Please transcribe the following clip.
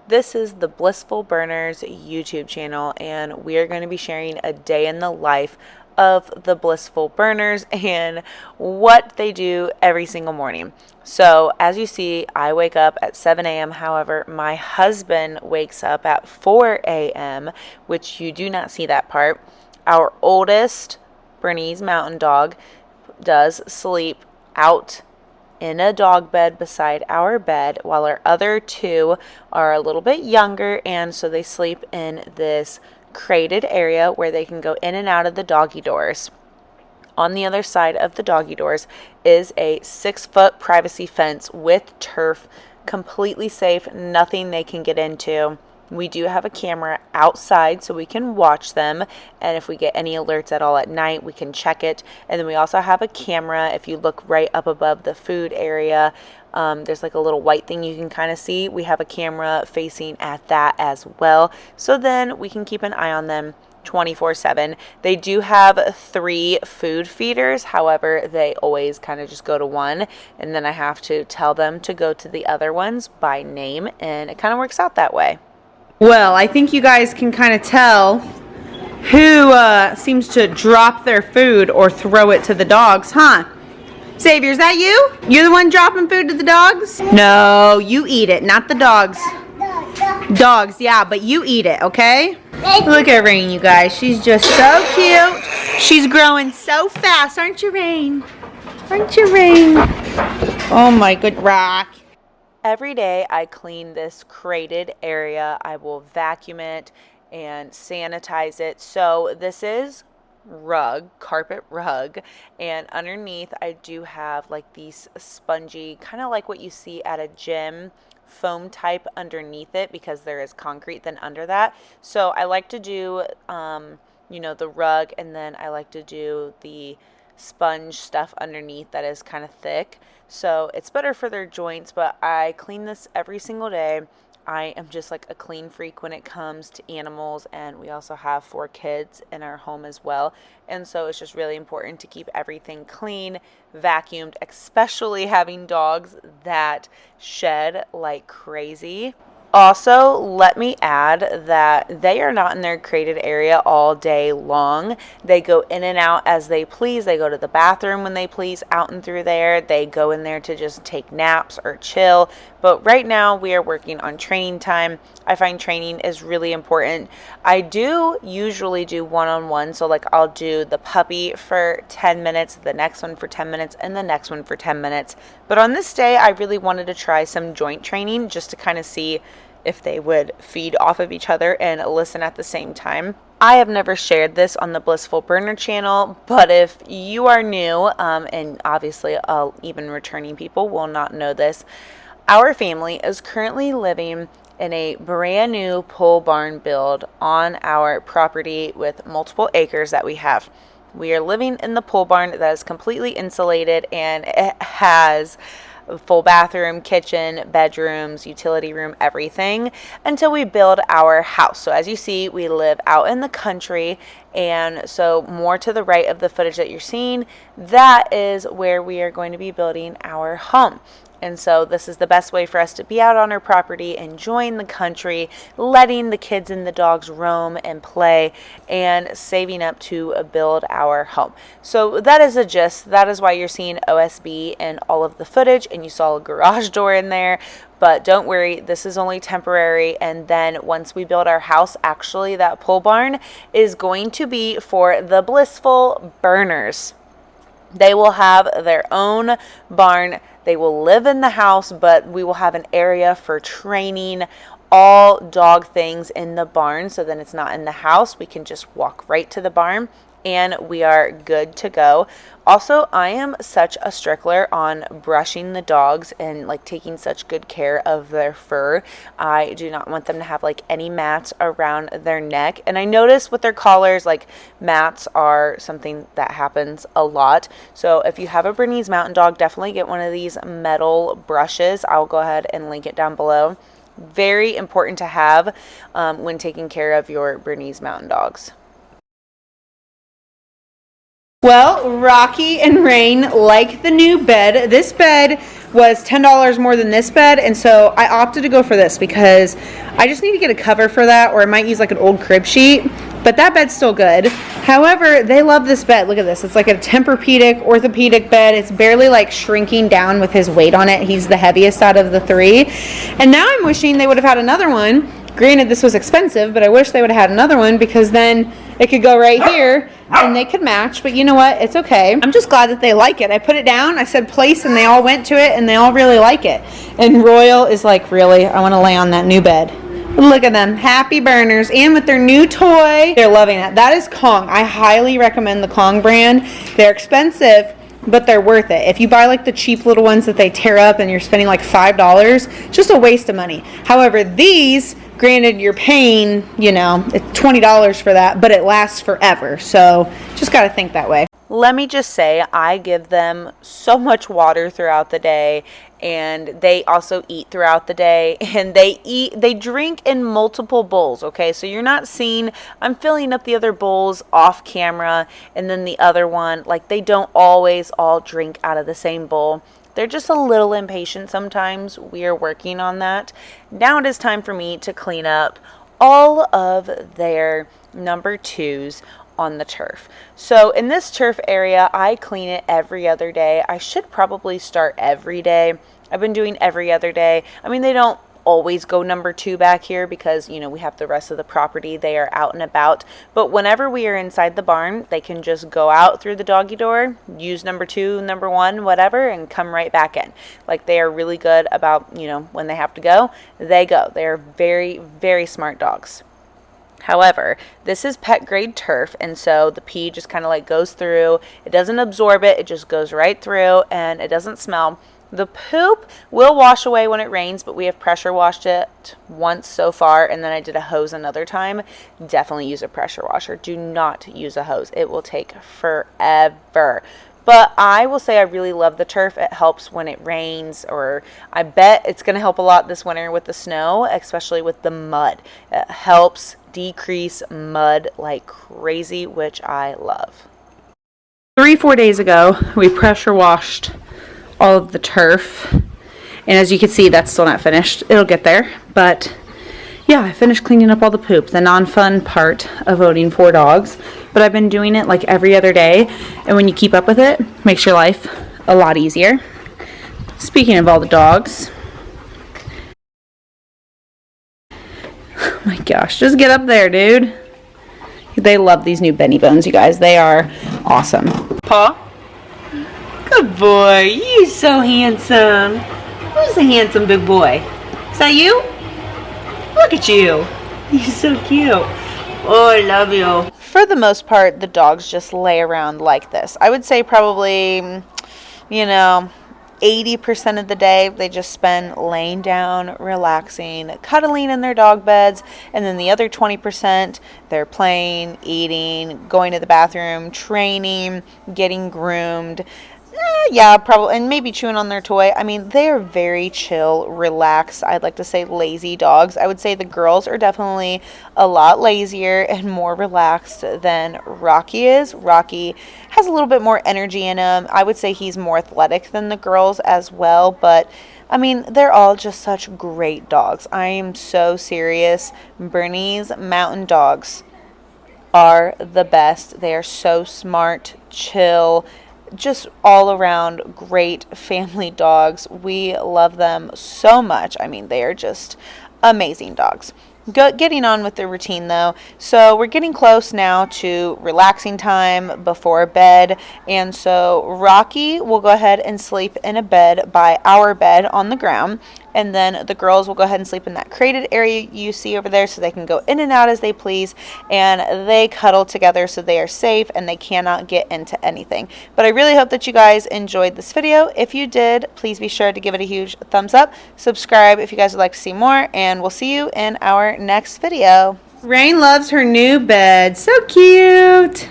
This is the Blissful Berners YouTube channel, and we are going to be sharing a day in the life of the Blissful Berners and what they do every single morning. So, as you see, I wake up at 7 a.m. However, my husband wakes up at 4 a.m., which you do not see that part. Our oldest Bernese Mountain Dog does sleep out in a dog bed beside our bed, while our other two are a little bit younger, and so they sleep in this crated area where they can go in and out of the doggy doors. On the other side of the doggy doors is a 6-foot privacy fence with turf, completely safe, nothing they can get into. We do have a camera outside so we can watch them, and if we get any alerts at all at night, we can check it. And then we also have a camera. If you look right up above the food area, there's like a little white thing you can kind of see. We have a camera facing at that as well, so then we can keep an eye on them 24/7. They do have 3 food feeders. However, they always kind of just go to one, and then I have to tell them to go to the other ones by name, and it kind of works out that way. Well, I think you guys can kind of tell who seems to drop their food or throw it to the dogs, huh? Xavier, is that you? You're the one dropping food to the dogs? No, you eat it, not the dogs. Dogs, yeah, but you eat it, okay? Look at Rain, you guys. She's just so cute. She's growing so fast, aren't you, Rain? Aren't you, Rain? Oh my good rock. Every day I clean this crated area. I will vacuum it and sanitize it. So this is carpet rug, and underneath I do have like these spongy, kind of like what you see at a gym, foam type underneath it, because there is concrete then under that. So I like to do the rug, and then I like to do the sponge stuff underneath that is kind of thick, so it's better for their joints. But I clean this every single day. I am just like a clean freak when it comes to animals, and we also have 4 kids in our home as well, and so it's just really important to keep everything clean, vacuumed, especially having dogs that shed like crazy. Also, let me add that they are not in their crated area all day long. They go in and out as they please. They go to the bathroom when they please out and through there. They go in there to just take naps or chill. But right now we are working on training time. I find training is really important. I do usually do one-on-one. So like I'll do the puppy for 10 minutes, the next one for 10 minutes, and the next one for 10 minutes. But on this day, I really wanted to try some joint training just to kind of see if they would feed off of each other and listen at the same time. I have never shared this on the Blissful Berner channel, but if you are new, and obviously even returning people will not know this, our family is currently living in a brand new pole barn build on our property with multiple acres that we have. We are living in the pole barn that is completely insulated, and it has a full bathroom, kitchen, bedrooms, utility room, everything, until we build our house. So as you see, we live out in the country, and so more to the right of the footage that you're seeing, that is where we are going to be building our home. And so this is the best way for us to be out on our property, enjoying the country, letting the kids and the dogs roam and play, and saving up to build our home. So that is a gist. That is why you're seeing OSB in all of the footage, and you saw a garage door in there. But don't worry, this is only temporary, and then once we build our house, actually that pole barn is going to be for the Blissful Berners. They will have their own barn. They will live in the house, but we will have an area for training all dog things in the barn. So then it's not in the house. We can just walk right to the barn, and we are good to go. Also, I am such a stickler on brushing the dogs and like taking such good care of their fur. I do not want them to have like any mats around their neck. And I notice with their collars, like mats are something that happens a lot. So if you have a Bernese Mountain Dog, definitely get one of these metal brushes. I'll go ahead and link it down below. Very important to have when taking care of your Bernese Mountain Dogs. Well, Rocky and Rain like the new bed. This bed was $10 more than this bed, and so I opted to go for this because I just need to get a cover for that, or I might use like an old crib sheet, but that bed's still good. However, they love this bed. Look at this. It's like a Tempur-Pedic orthopedic bed. It's barely like shrinking down with his weight on it. He's the heaviest out of the three. And now I'm wishing they would have had another one. Granted, this was expensive, but I wish they would have had another one because then it could go right here and they could match. But you know what? It's okay. I'm just glad that they like it. I put it down, I said place, and they all went to it and they all really like it. And Royal is like, really? I want to lay on that new bed. Look at them, happy Berners, and with their new toy, they're loving it. That is Kong. I highly recommend the Kong brand. They're expensive, but they're worth it. If you buy like the cheap little ones that they tear up and you're spending like $5, just a waste of money. However, these, granted, you're paying, you know, it's $20 for that, but it lasts forever. So just got to think that way. Let me just say, I give them so much water throughout the day, and they also eat throughout the day, and they drink in multiple bowls, okay? So you're not seeing, I'm filling up the other bowls off camera, and then the other one, like they don't always all drink out of the same bowl. They're just a little impatient sometimes. We are working on that. Now it is time for me to clean up all of their number twos on the turf. So in this turf area, I clean it every other day. I should probably start every day. I've been doing every other day. I mean, they don't always go number two back here because, you know, we have the rest of the property. They are out and about. But whenever we are inside the barn, they can just go out through the doggy door, use number two, number one, whatever, and come right back in. Like, they are really good about, you know, when they have to go, they go. They are very, very smart dogs. However, this is pet grade turf, and so the pee just kind of like goes through. It doesn't absorb it, it just goes right through, and it doesn't smell. The poop will wash away when it rains, but we have pressure washed it once so far, and then I did a hose another time. Definitely use a pressure washer. Do not use a hose. It will take forever. But I will say I really love the turf. It helps when it rains, or I bet it's going to help a lot this winter with the snow, especially with the mud. It helps decrease mud like crazy, which I love. 3-4 days ago, we pressure washed all of the turf. And as you can see, that's still not finished. It'll get there. But yeah, I finished cleaning up all the poop, the non-fun part of owning 4 dogs. But I've been doing it like every other day, and when you keep up with it, it makes your life a lot easier. Speaking of all the dogs, oh my gosh, just get up there, dude. They love these new Benny Bones, you guys. They are awesome. Paw? Good boy. You're so handsome. Who's the handsome big boy? Is that you? Look at you. You're so cute. Oh, I love you. For the most part, the dogs just lay around like this. I would say probably, you know, 80% of the day they just spend laying down, relaxing, cuddling in their dog beds, and then the other 20% they're playing, eating, going to the bathroom, training, getting groomed. Yeah, probably, and maybe chewing on their toy. I mean, they are very chill, relaxed. I'd like to say lazy dogs. I would say the girls are definitely a lot lazier and more relaxed than Rocky is. Rocky has a little bit more energy in him. I would say he's more athletic than the girls as well, but I mean, they're all just such great dogs. I am so serious. Bernese Mountain Dogs are the best. They are so smart, chill, just all around great family dogs. We love them so much. I mean, they are just amazing dogs. Getting on with the routine though. So we're getting close now to relaxing time before bed. And so Rocky will go ahead and sleep in a bed by our bed on the ground. And then the girls will go ahead and sleep in that crated area you see over there so they can go in and out as they please. And they cuddle together so they are safe and they cannot get into anything. But I really hope that you guys enjoyed this video. If you did, please be sure to give it a huge thumbs up. Subscribe if you guys would like to see more. And we'll see you in our next video. Rain loves her new bed. So cute.